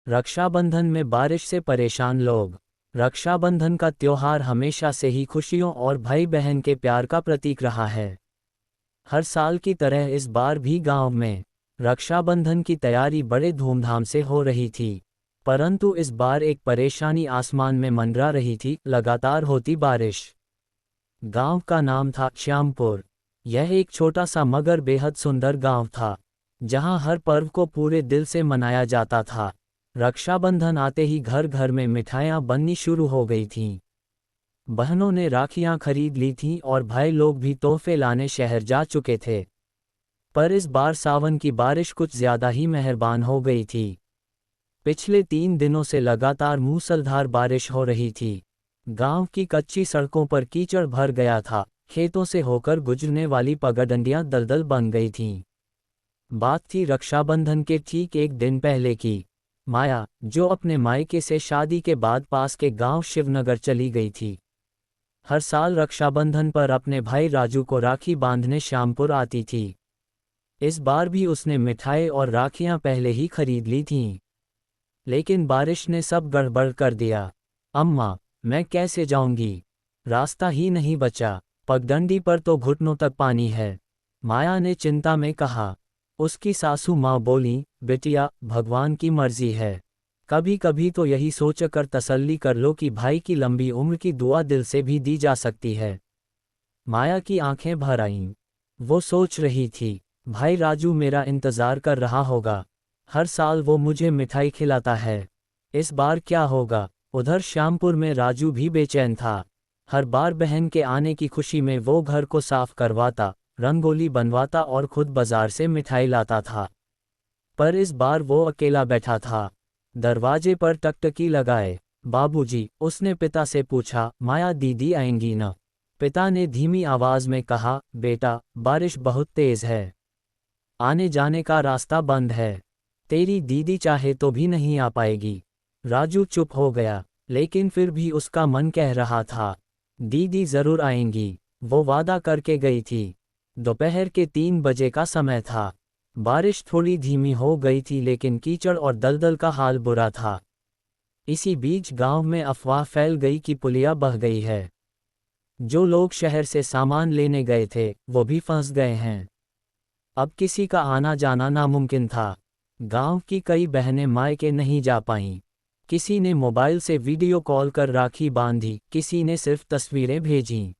रक्षाबंधन में बारिश से परेशान लोग। रक्षाबंधन का त्योहार हमेशा से ही खुशियों और भाई बहन के प्यार का प्रतीक रहा है। हर साल की तरह इस बार भी गांव में रक्षाबंधन की तैयारी बड़े धूमधाम से हो रही थी। परंतु इस बार एक परेशानी आसमान में मंडरा रही थी, लगातार होती बारिश। गांव का नाम था श्यामपुर। यह एक छोटा सा मगर बेहद सुंदर गांव था, जहां हर पर्व को पूरे दिल से मनाया जाता था। रक्षाबंधन आते ही घर घर में मिठाइयाँ बननी शुरू हो गई थीं। बहनों ने राखियां खरीद ली थीं और भाई लोग भी तोहफे लाने शहर जा चुके थे। पर इस बार सावन की बारिश कुछ ज्यादा ही मेहरबान हो गई थी। पिछले 3 दिनों से लगातार मूसलाधार बारिश हो रही थी। गांव की कच्ची सड़कों पर कीचड़ भर गया था, खेतों से होकर गुजरने वाली पगडंडियां दलदल बन गई थीं। बात थी रक्षाबंधन के ठीक एक दिन पहले की। माया, जो अपने मायके से शादी के बाद पास के गांव शिवनगर चली गई थी, हर साल रक्षाबंधन पर अपने भाई राजू को राखी बांधने श्यामपुर आती थी। इस बार भी उसने मिठाई और राखियां पहले ही खरीद ली थीं। लेकिन बारिश ने सब गड़बड़ कर दिया। अम्मा, मैं कैसे जाऊंगी? रास्ता ही नहीं बचा। पगडंडी पर तो घुटनों तक पानी है, माया ने चिंता में कहा। उसकी सासू माँ बोली, बेटिया, भगवान की मर्जी है। कभी कभी तो यही सोचकर तसल्ली कर लो कि भाई की लंबी उम्र की दुआ दिल से भी दी जा सकती है। माया की आंखें भर आईं। वो सोच रही थी, भाई राजू मेरा इंतजार कर रहा होगा। हर साल वो मुझे मिठाई खिलाता है, इस बार क्या होगा? उधर श्यामपुर में राजू भी बेचैन था। हर बार बहन के आने की खुशी में वो घर को साफ करवाता, रंगोली बनवाता और खुद बाजार से मिठाई लाता था। पर इस बार वो अकेला बैठा था। दरवाजे पर टकटकी लगाए। बाबूजी, उसने पिता से पूछा, माया दीदी आएंगी न? पिता ने धीमी आवाज में कहा, बेटा, बारिश बहुत तेज है, आने जाने का रास्ता बंद है। तेरी दीदी चाहे तो भी नहीं आ पाएगी। राजू चुप हो गया, लेकिन फिर भी उसका मन कह रहा था, दीदी जरूर आएंगी, वो वादा करके गई थी। दोपहर के 3 बजे का समय था। बारिश थोड़ी धीमी हो गई थी, लेकिन कीचड़ और दलदल का हाल बुरा था। इसी बीच गांव में अफवाह फैल गई कि पुलिया बह गई है। जो लोग शहर से सामान लेने गए थे, वो भी फंस गए हैं। अब किसी का आना जाना नामुमकिन था। गांव की कई बहनें मायके नहीं जा पाईं। किसी ने मोबाइल से वीडियो कॉल कर राखी बांधी, किसी ने सिर्फ तस्वीरें भेजीं।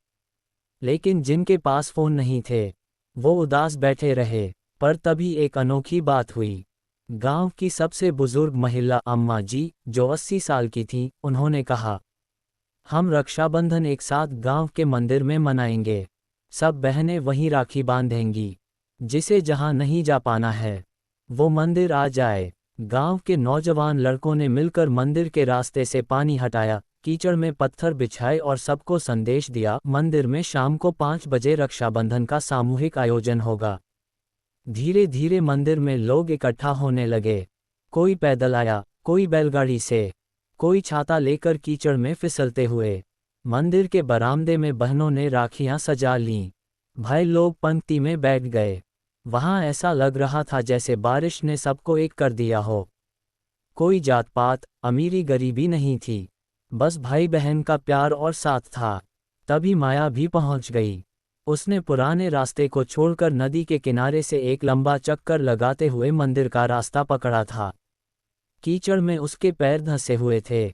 लेकिन जिनके पास फोन नहीं थे, वो उदास बैठे रहे। पर तभी एक अनोखी बात हुई। गांव की सबसे बुजुर्ग महिला अम्मा जी, जो 80 साल की थीं, उन्होंने कहा, हम रक्षाबंधन एक साथ गांव के मंदिर में मनाएंगे। सब बहनें वहीं राखी बांधेंगी। जिसे जहां नहीं जा पाना है, वो मंदिर आ जाए। गांव के नौजवान लड़कों ने मिलकर मंदिर के रास्ते से पानी हटाया, कीचड़ में पत्थर बिछाए और सबको संदेश दिया, मंदिर में शाम को 5 बजे रक्षाबंधन का सामूहिक आयोजन होगा। धीरे धीरे मंदिर में लोग इकट्ठा होने लगे। कोई पैदल आया, कोई बैलगाड़ी से, कोई छाता लेकर कीचड़ में फिसलते हुए। मंदिर के बरामदे में बहनों ने राखियां सजा लीं। भाई लोग पंक्ति में बैठ गए। वहां ऐसा लग रहा था जैसे बारिश ने सबको एक कर दिया हो। कोई जात पात, अमीरी गरीबी नहीं थी, बस भाई बहन का प्यार और साथ था। तभी माया भी पहुंच गई। उसने पुराने रास्ते को छोड़कर नदी के किनारे से एक लंबा चक्कर लगाते हुए मंदिर का रास्ता पकड़ा था। कीचड़ में उसके पैर धंसे हुए थे।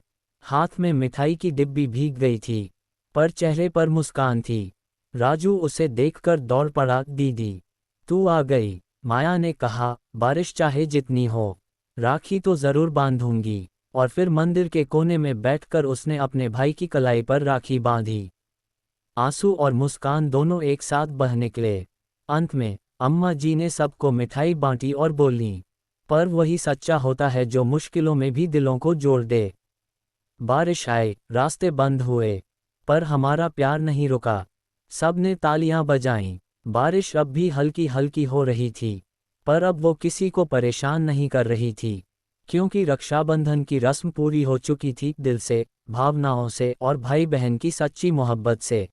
हाथ में मिठाई की डिब्बी भीग गई थी, पर चेहरे पर मुस्कान थी। राजू उसे देखकर दौड़ पड़ा, दीदी, तू आ गई। माया ने कहा, बारिश चाहे जितनी हो, राखी तो जरूर बांधूंगी। और फिर मंदिर के कोने में बैठकर उसने अपने भाई की कलाई पर राखी बांधी। आंसू और मुस्कान दोनों एक साथ बह निकले। अंत में अम्मा जी ने सबको मिठाई बांटी और बोली, पर वही सच्चा होता है जो मुश्किलों में भी दिलों को जोड़ दे। बारिश आए, रास्ते बंद हुए, पर हमारा प्यार नहीं रुका। सबने तालियां बजाईं। बारिश अब भी हल्की हल्की हो रही थी, पर अब वो किसी को परेशान नहीं कर रही थी, क्योंकि रक्षाबंधन की रस्म पूरी हो चुकी थी, दिल से, भावनाओं से और भाई बहन की सच्ची मोहब्बत से।